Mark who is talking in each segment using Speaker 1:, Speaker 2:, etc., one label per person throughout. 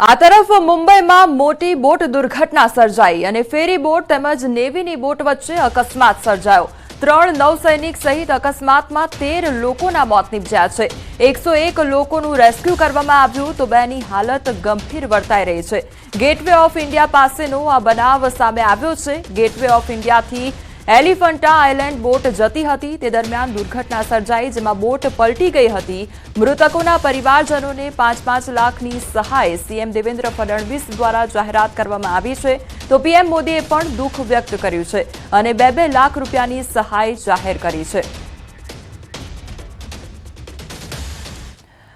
Speaker 1: આ તરફ મુંબઈમાં મોટી બોટ દુર્ઘટના સર્જાઈ અને ફેરી બોટ તેમજ નેવીની બોટ વચ્ચે અકસ્માત સર્જાયો। 3 નૌસૈનિક સહિત અકસ્માતમાં 13 લોકોના મોત નીપજ્યા છે। 101 લોકોનું રેસ્ક્યુ કરવામાં આવ્યું તો 2ની હાલત ગંભીર વર્તાઈ રહી છે। ગેટવે ઓફ ઇન્ડિયા પાસેનો આ બનાવ સામે આવ્યો છે। ગેટવે ઓફ ઇન્ડિયાથી એલિફન્ટા આઇલેન્ડ બોટ જતી હતી તે દરમિયાન દુર્ઘટના સર્જાઈ જેમાં બોટ પલટી ગઈ હતી। મૃતકોના પરિવારજનોને 5-5 લાખની સહાય સીએમ દેવેન્દ્ર ફડણવીસ દ્વારા જાહેરાત કરવામાં આવી છે તો પીએમ મોદીએ પણ દુઃખ વ્યક્ત કર્યું છે અને 2-2 લાખ રૂપિયાની સહાય જાહેર કરી છે।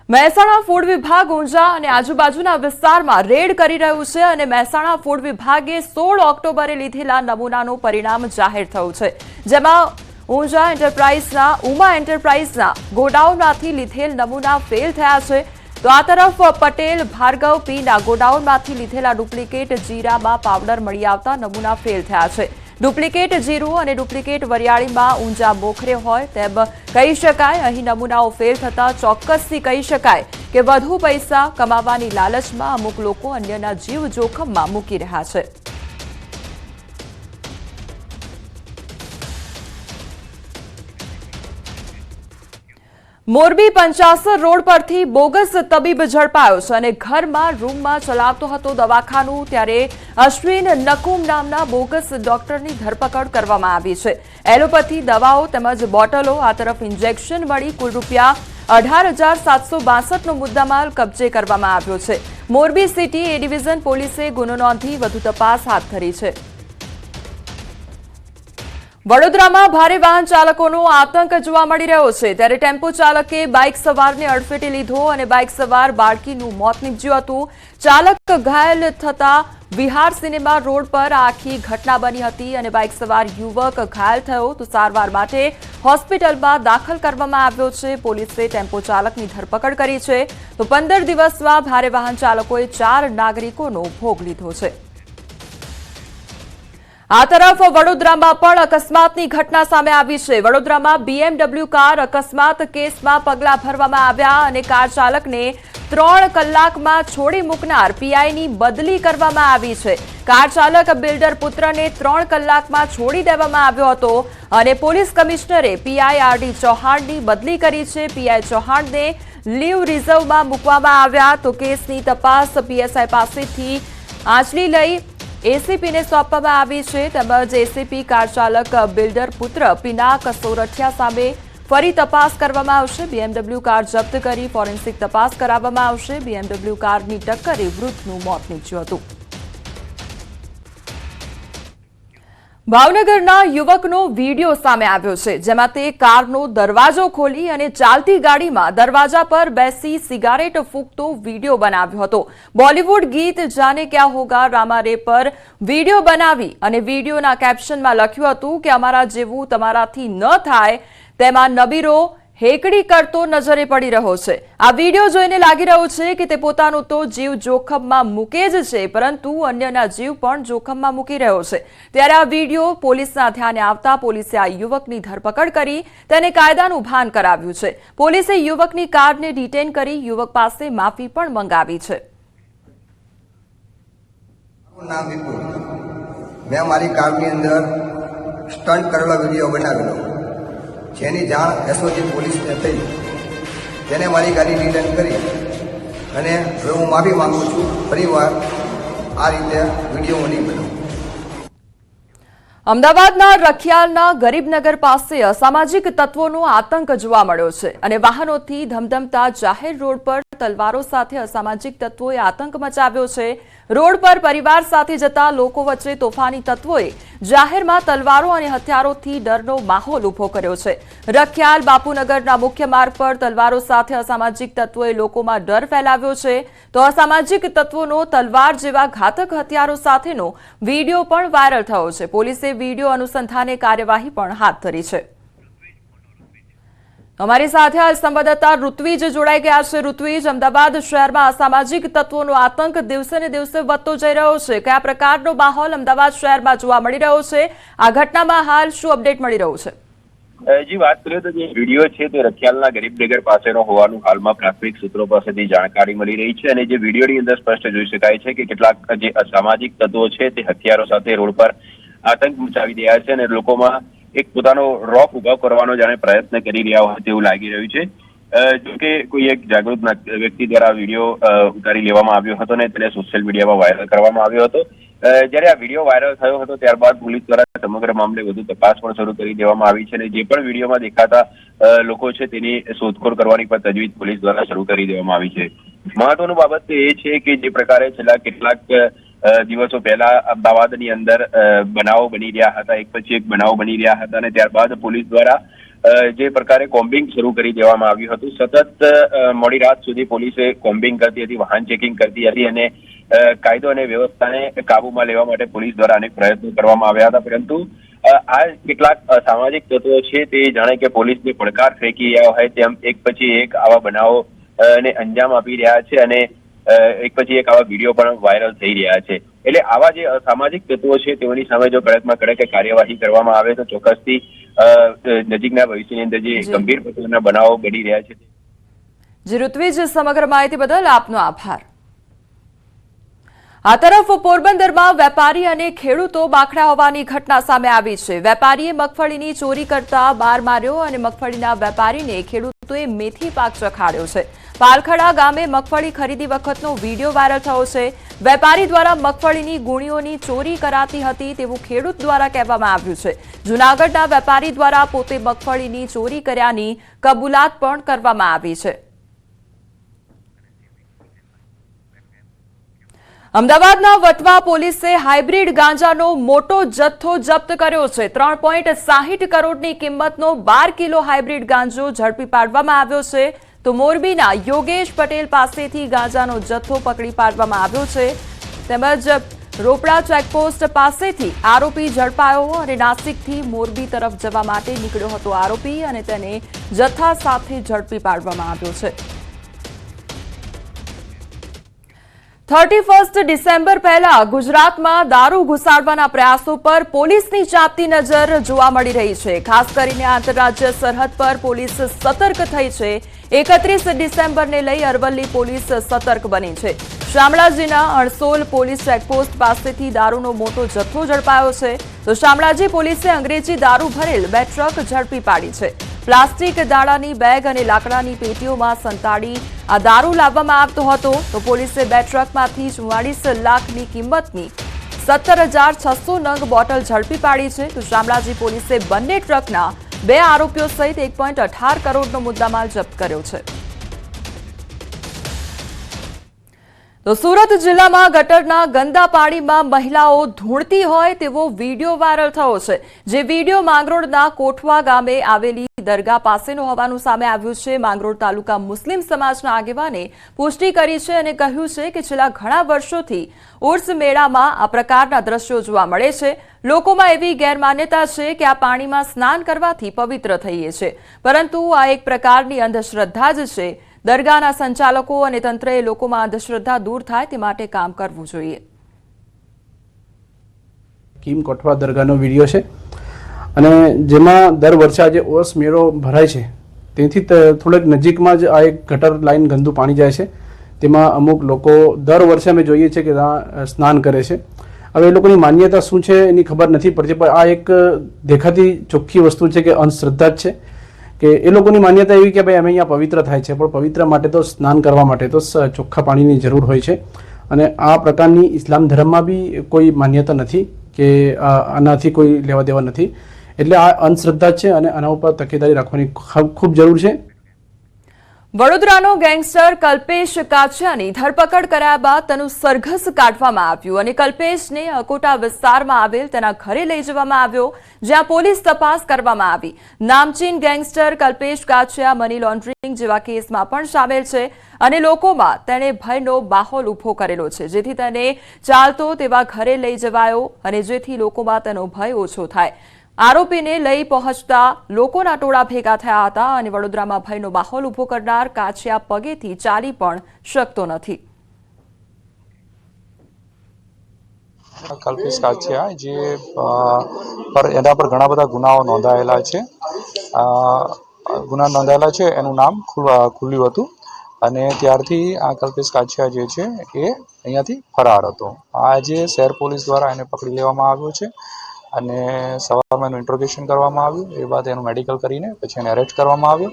Speaker 1: મહેસાણા ફૂડ વિભાગ ઊંઝા અને આજુબાજુના વિસ્તારમાં રેડ કરી રહ્યું છે અને મહેસાણા ફૂડ વિભાગે 16 ઓક્ટોબરે લીધેલા નમૂનાનું પરિણામ જાહેર થયું છે જેમાં ઊંઝા ઉમા એન્ટરપ્રાઇઝના ગોડાઉનમાંથી લીધેલ નમૂના ફેલ થયા છે તો આ તરફ પટેલ ભાર્ગવ પીના ગોડાઉનમાંથી લીધેલા ડુપ્લિકેટ જીરામાં પાવડર મળી આવતા નમૂના ફેલ થયા છે। ડુપ્લિકેટ જીરું અને ડુપ્લિકેટ વરિયાળીમાં ઊંઝા મોખરે હોય તેમ કહી શકાય। અહીં નમૂનાઓ ફેલ થતા ચોક્કસથી કહી શકાય કે વધુ પૈસા કમાવાની લાલચમાં અમુક લોકો અન્યના જીવ જોખમમાં મૂકી રહ્યા છે। મોરબી પંચાસર રોડ પરથી બોગસ તબીબ ઝડપાયો છે અને ઘરમાં રૂમમાં ચલાવતો હતો દવાખાનું ત્યારે અશ્વિન નકુમ નામના બોગસ ડોક્ટરની ધરપકડ કરવામાં આવી છે। એલોપેથી દવાઓ તેમજ બોટલો આ તરફ ઇન્જેક્શન મળી કુલ રૂપિયા 18,762નો મુદ્દામાલ કબજે કરવામાં આવ્યો છે। મોરબી સિટી એ ડિવિઝન પોલીસે ગુનો નોંધી વધુ તપાસ હાથ ધરી છે। વડોદરામાં ભારે વાહન ચાલકોનો આતંક જોવા મળી રહ્યો છે ત્યારે ટેમ્પો ચાલકે બાઇક સવારને અડફેટે લીધો અને બાઇક સવાર બાળકીનું મોત નીપજ્યું હતું। ચાલક ઘાયલ થતા વિહાર સિનેમા રોડ પર આખી ઘટના બની હતી અને બાઇક સવાર યુવક ઘાયલ થયો તો સારવાર માટે હોસ્પિટલમાં દાખલ કરવામાં આવ્યો છે। પોલીસે ટેમ્પો ચાલકની ધરપકડ કરી છે તો 15 દિવસમાં ભારે વાહન ચાલકોએ 4 નાગરિકોનો ભોગ લીધો છે। આ તરફ વડોદરામાં પણ અકસ્માતની ઘટના સામે આવી છે। વડોદરામાં BMW કાર અકસ્માત કેસમાં પગલાં ભરવામાં આવ્યા અને કાર ચાલકને 3 કલાકમાં છોડી મૂકનાર પીઆઈની બદલી કરવામાં આવી છે। કાર ચાલક બિલ્ડર પુત્રને 3 કલાકમાં છોડી દેવામાં આવ્યો હતો અને પોલીસ કમિશનરે પીઆઈ આરડી ચૌહાણની બદલી કરી છે। પીઆઈ ચૌહાણને લીવ રિઝર્વમાં મૂકવામાં આવ્યા તો કેસની તપાસ પીએસઆઈ પાસેથી આંચલી લઈ એસીપીને સોંપવામાં આવી છે તેમજ એસીપી કાર ચાલક બિલ્ડર પુત્ર પિનાક સોરઠિયા સામે ફરી તપાસ કરવામાં આવશે। BMW કાર જપ્ત કરી ફોરેન્સિક તપાસ કરાવવામાં આવશે। BMW કારની ટક્કરે વૃદ્ધનું મોત નીપજ્યું હતું। ભાવનગરના યુવકનો વિડીયો સામે આવ્યો છે જેમાં તે કારનો દરવાજો ખોલી અને ચાલતી ગાડીમાં દરવાજા પર બેસી સિગારેટ ફૂંકતો વિડીયો બનાવ્યો હતો। બોલિવૂડ ગીત જાને ક્યા હોગા રામા રે પર વિડીયો બનાવી અને વિડીયોના કેપ્શનમાં લખ્યું હતું કે અમારા જેવું તમારાથી ન થાય તેમાં નબીરો હેકડી કરતો નજરે પડી રહ્યો છે। આ વિડીયો જોઈને લાગી રહ્યું છે કે તે પોતાનું તો જીવ જોખમમાં મૂકે જ છે પરંતુ અન્યના જીવ પણ જોખમમાં મૂકી રહ્યો છે ત્યારે આ વિડીયો પોલીસના ધ્યાને આવતા પોલીસે આ યુવકની ધરપકડ કરી તેને કાયદાનું ભાન કરાવ્યું છે। પોલીસે યુવકની કારને ડિટેન કરી યુવક પાસે માફી પણ મંગાવી છે।
Speaker 2: મેં મારી કારની અંદર સ્ટન્ટ કરેલો વિડીયો બનાવેલો જેની જાણ એસઓજી પોલીસને થઈ તેને મારી ગાડી ડિટેન કરી અને હવે હું માફી માંગુ છું ફરીવાર આ રીતે વિડીયો હું નહીં બનાવું।
Speaker 1: અમદાવાદના રખિયાલના ગરીબનગર પાસે અસામાજિક તત્વોનો આતંક જોવા મળ્યો છે અને વાહનોથી ધમધમતા જાહેર રોડ પર તલવારો સાથે અસામાજિક તત્વોએ આતંક મચાવ્યો છે। રોડ પર પરિવાર સાથે જતા લોકો વચ્ચે તોફાની તત્વોએ જાહેરમાં તલવારો અને હથિયારોથી ડરનો માહોલ ઉભો કર્યો છે। રખિયાલ બાપુનગરના મુખ્ય માર્ગ પર તલવારો સાથે અસામાજિક તત્વોએ લોકોમાં ડર ફેલાવ્યો છે તો અસામાજિક તત્વોનો તલવાર જેવા ઘાતક હથિયારો સાથેનો વિડીયો પણ વાયરલ થયો છે। પોલીસે વિડીયો અનુસંધાને કાર્યવાહી પણ હાથ ધરી છે। અમારી સાથે હાલ સંવાદદાતા ઋત્વિજ જોડાઈ ગયા છે। ઋત્વિજ, અમદાવાદ શહેરમાં અસામાજિક તત્વોનો આતંક દિવસે ને દિવસે વધતો જઈ રહ્યો છે, કયા પ્રકારનો માહોલ અમદાવાદ શહેરમાં જોવા મળી રહ્યો છે? આ ઘટનામાં હાલ શું અપડેટ મળી રહ્યું છે?
Speaker 3: જી વાત કરીએ તો જે વિડીયો છે તે રખિયાલના ગરીબનગર પાસેનો હોવાનું હાલમાં પ્રાથમિક સૂત્રો પાસેથી જાણકારી મળી રહી છે અને જે વિડીયોની અંદર સ્પષ્ટ જોઈ શકાય છે કે કેટલાક જે અસામાજિક તત્વો છે તે હથિયારો સાથે રોડ પર આતંક મચાવી રહ્યા છે અને લોકોમાં એક પોતાનો રોફ ઉભો કરવાનો જાણે પ્રયત્ન કરી રહ્યા હોય તેવું લાગી રહ્યું છે। જો કે કોઈ એક જાગૃત વ્યક્તિ દ્વારા વિડીયો ઉતારી લેવામાં આવ્યો હતો અને તેને સોશિયલ મીડિયામાં વાયરલ કરવામાં આવ્યો હતો। જ્યારે આ વિડીયો વાયરલ થયો હતો ત્યારબાદ પોલીસ દ્વારા સમગ્ર મામલે વધુ તપાસ પણ શરૂ કરી દેવામાં આવી છે અને જે પણ વિડીયોમાં દેખાતા લોકો છે તેની શોધખોળ કરવાની પણ તજવીજ પોલીસ દ્વારા શરૂ કરી દેવામાં આવી છે। મહત્વનું બાબત એ છે કે જે પ્રકારે છેલ્લા કેટલાક દિવસો પહેલા અમદાવાદની અંદર બનાવો બની રહ્યા હતા, એક પછી એક બનાવો બની રહ્યા હતા અને ત્યારબાદ પોલીસ દ્વારા જે પ્રકારે કોમ્બિંગ શરૂ કરી દેવામાં આવ્યું હતું। સતત મોડી રાત સુધી પોલીસે કોમ્બિંગ કરતી હતી, વાહન ચેકિંગ કરતી હતી અને કાયદો અને વ્યવસ્થાને કાબૂમાં લેવા માટે પોલીસ દ્વારા અનેક પ્રયત્નો કરવામાં આવ્યા હતા, પરંતુ આ કેટલાક સામાજિક તત્વો છે તે જાણે કે પોલીસને પડકાર ફેંકી રહ્યા હોય તેમ એક પછી એક આવા બનાવો ને અંજામ આપી રહ્યા છે અને એક પછી એક આવા વિડીયો પણ વાયરલ થઈ રહ્યા છે। એટલે આવા જે અસામાજિક તત્વો છે તેઓની સામે જો કડકમાં કડક કાર્યવાહી કરવામાં આવે તો ચોક્કસથી નજીકના ભવિષ્યની અંદર જે ગંભીર પ્રકારના બનાવો બની રહ્યા છે।
Speaker 1: જી ઋત્વિજ, સમગ્ર માહિતી બદલ આપનો આભાર। આ તરફ પોરબંદરમાં વેપારી અને ખેડૂતો બાખડા હોવાની ઘટના સામે આવી છે। વેપારીએ મગફળીની ચોરી કરતા માર માર્યો અને મગફળીના વેપારીને ખેડૂતોએ મેથી પાક ચખાડ્યો છે। પાલખડા ગામે મગફળી ખરીદી વખતનો વિડીયો વાયરલ થયો છે। વેપારી દ્વારા મગફળીની ગુણીઓની ચોરી કરાતી હતી તેવું ખેડૂત દ્વારા કહેવામાં આવ્યું છે। જૂનાગઢના વેપારી દ્વારા પોતે મગફળીની ચોરી કર્યાની કબૂલાત પણ કરવામાં આવી છે। અમદાવાદના વટવા પોલીસે હાઇબ્રિડ ગાંજાનો મોટો જથ્થો જપ્ત કર્યો છે। 3.60 કરોડની કિંમતનો 12 કિલો હાઇબ્રિડ ગાંજો ઝડપી પાડવામાં આવ્યો છે। તો મોરબીના યોગેશ પટેલ પાસેથી ગાંજાનો જથ્થો પકડી પાડવામાં આવ્યો છે। તેમજ રોપડા ચેકપોસ્ટ પાસેથી આરોપી ઝડપાયો અને નાસિકથી મોરબી તરફ જવા માટે નીકળ્યો હતો આરોપી અને તેને જથ્થા સાથે ઝડપી પાડવામાં આવ્યો છે। 31 ડિસેમ્બર પહેલા ગુજરાતમાં દારૂ ઘુસાડવાના પ્રયાસો પર પોલીસની ચાંપતી નજર જોવા મળી રહી છે। ખાસ કરીને આંતરરાજ્ય સરહદ પર પોલીસ સતર્ક થઈ છે। 31 ડિસેમ્બરને લઈ અરવલ્લી પોલીસ સતર્ક બની છે। શામળાજીના અણસોલ પોલીસ ચેકપોસ્ટ પાસેથી દારૂનો મોટો જથ્થો ઝડપાયો છે તો શામળાજી પોલીસે અંગ્રેજી દારૂ ભરેલ 2 ટ્રક ઝડપી પાડી છે। પ્લાસ્ટિક દાડાની બેગ અને લાકડાની પેટીઓમાં સંતાડી આ દારૂ લાવવામાં આવતો હતો તો પોલીસે 2 ટ્રકમાંથી 44 લાખની કિંમતની 17,600 નંગ બોટલ ઝડપી પાડી છે તો શામળાજી પોલીસે બંને ટ્રકના 2 આરોપીઓ સહિત 1.18 કરોડનો મુદ્દામાલ જપ્ત કર્યો છે। તો સુરત જિલ્લામાં ગટરના ગંદા પાણીમાં મહિલાઓ ધૂળતી હોય તેવો વિડીયો વાયરલ થયો છે। જે વિડીયો માંગરોળના કોઠવા ગામે આવેલી દરગાહ પાસેનો હોવાનું સામે આવ્યું છે। માંગરોળ તાલુકા મુસ્લિમ સમાજના આગેવાને પુષ્ટિ કરી છે અને કહ્યું છે કે છેલ્લા ઘણા વર્ષોથી ઉર્સ મેળામાં આ પ્રકારના દ્રશ્યો જોવા મળે છે। લોકોમાં એવી ગેરમાન્યતા છે કે આ પાણીમાં સ્નાન કરવાથી પવિત્ર થઈએ છે, પરંતુ આ એક પ્રકારની અંધશ્રદ્ધા જ છે। દરગાહના સંચાલકો અને તંત્રએ લોકોમાં અંધશ્રદ્ધા દૂર થાય તે માટે કામ કરવું જોઈએ।
Speaker 4: કીમ કોઠવા દરગાહનો વિડીયો છે અને જેમાં દર વર્ષે આજે ઓસ મેળો ભરાય છે તેથી થોડેક નજીકમાં જ આ એક ગટર લાઈન ગંદુ પાણી જાય છે તેમાં અમુક લોકો દર વર્ષે અમે જોઈએ છીએ કે ત્યાં સ્નાન કરે છે। હવે એ લોકોની માન્યતા શું છે એની ખબર નથી પડતી, પણ આ એક દેખાતી ચોખ્ખી વસ્તુ છે કે અંધશ્રદ્ધા જ છે કે એ લોકોની માન્યતા એવી કે ભાઈ અમે અહીંયા પવિત્ર થાય છે, પણ પવિત્ર માટે તો સ્નાન કરવા માટે તો ચોખ્ખા પાણીની જરૂર હોય છે અને આ પ્રકારની ઇસ્લામ ધર્મમાં બી કોઈ માન્યતા નથી કે આનાથી કોઈ લેવા દેવા નથી। એટલે આ અંધશ્રદ્ધા છે અને આના ઉપર તકેદારી રાખવાની ખૂબ જરૂર છે।
Speaker 1: વડોદરાનો ગેંગસ્ટર કલ્પેશ કાછિયાની ધરપકડ કર્યા બાદ તેનું સરઘસ કાઢવામાં આવ્યું અને કલ્પેશને અકોટા વિસ્તારમાં આવેલ તેના ઘરે લઈ જવામાં આવ્યો, જ્યાં પોલીસ તપાસ કરવામાં આવી। નામચીન gangster Kalpesh Kachhiya money laundering જેવા કેસમાં પણ સામેલ છે અને લોકોમાં તેણે ભયનો માહોલ ઉભો કરેલો છે, જેથી તેને ચાલતો તેવા ઘરે લઈ જવાયો અને જેથી લોકોમાં તેનો ભય ઓછો થાય। આરોપીને લઈ પહોંચતા લોકોના ટોળા ભેગા થયા હતા અને વડોદરામાં ભયનો માહોલ ઉભો કરનાર કાછિયા પગેથી ચાલી પણ શકતો નથી।
Speaker 5: કલ્પેશ કાછિયા જે એના પર ઘણા બધા ગુનાઓ નોંધાયેલા છે ગુના નોંધાયેલા છે એનું નામ ખુલ્યું હતું અને ત્યારથી આ કલ્પેશ કાછિયા જે છે એ અહીંયાથી ફરાર હતો. આજે શહેર પોલીસ દ્વારા એને પકડી લેવામાં આવ્યો છે અને સવારમાં એનું ઇન્ટ્રોગેશન કરવામાં આવ્યું. એ બાદ એનું મેડિકલ કરીને પછી એને એરેસ્ટ કરવામાં આવ્યો.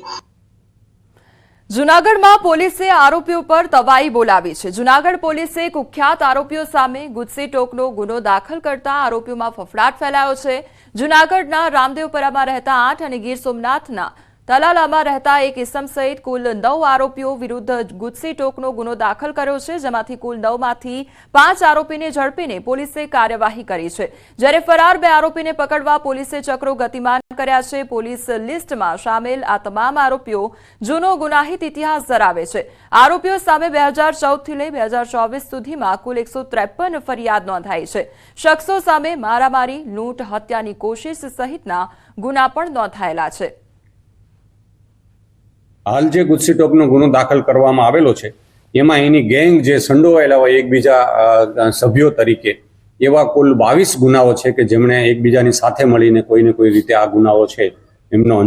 Speaker 1: જૂનાગઢમાં પોલીસે આરોપીઓ પર તવાઈ બોલાવી છે. જૂનાગઢ પોલીસે કુખ્યાત આરોપીઓ સામે ગુજસી ટોકનો ગુનો દાખલ કરતા આરોપીઓમાં ફફડાટ ફેલાયો છે. જૂનાગઢના રામદેવપરામાં રહેતા 8 અને ગીર સોમનાથના તલાલામાં રહેતા એક ઇસમ સહિત કુલ 9 આરોપીઓ વિરુદ્ધ ગુજસી ટોકનો ગુનો દાખલ કર્યો છે, જેમાંથી કુલ 9માંથી 5 આરોપીને ઝડપીને પોલીસે કાર્યવાહી કરી છે, જ્યારે ફરાર 2 આરોપીને પકડવા પોલીસે ચક્રો ગતિમાન કર્યા છે. પોલીસ લિસ્ટમાં સામેલ આ તમામ આરોપીઓ જૂનો ગુનાહિત ઇતિહાસ ધરાવે છે. આરોપીઓ સામે 2014થી લઈ 2024 સુધીમાં કુલ 153 ફરિયાદ નોંધાઈ છે. શખ્સો સામે મારામારી, લૂંટ, હત્યાની કોશિશ સહિતના ગુના પણ નોંધાયેલા છે.
Speaker 6: હાલ જે ગુજસી ટોકનો ગુનો દાખલ કરવામાં આવેલો છે એમાં એની ગેંગ જે સંડોવાયેલા હોય એકબીજા સભ્યો તરીકે એવા કુલ 22 ગુનાઓ છે કે જેમણે એકબીજાની સાથે મળીને કોઈને કોઈ રીતે આ ગુનાઓ છે એમનો